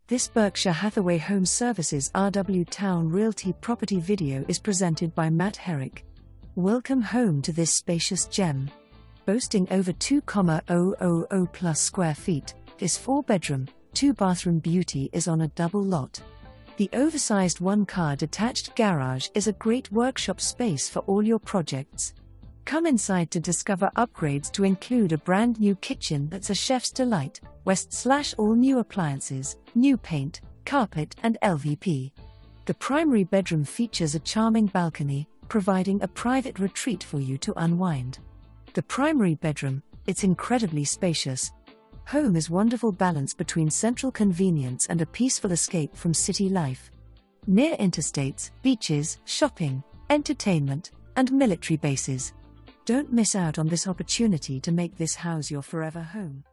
This Berkshire Hathaway HomeServices RW Towne Realty property video is presented by Matt Herrick. Welcome home to this spacious gem. Boasting over 2,000 plus square feet, this 4-bedroom, 2-bathroom beauty is on a double lot. The oversized 1-car detached garage is a great workshop space for all your projects. Come inside to discover upgrades to include a brand new kitchen that's a chef's delight, all new appliances, new paint, carpet and LVP. The primary bedroom features a charming balcony, providing a private retreat for you to unwind. The primary bedroom, it's incredibly spacious. Home is wonderful balance between central convenience and a peaceful escape from city life. Near interstates, beaches, shopping, entertainment, and military bases. Don't miss out on this opportunity to make this house your forever home.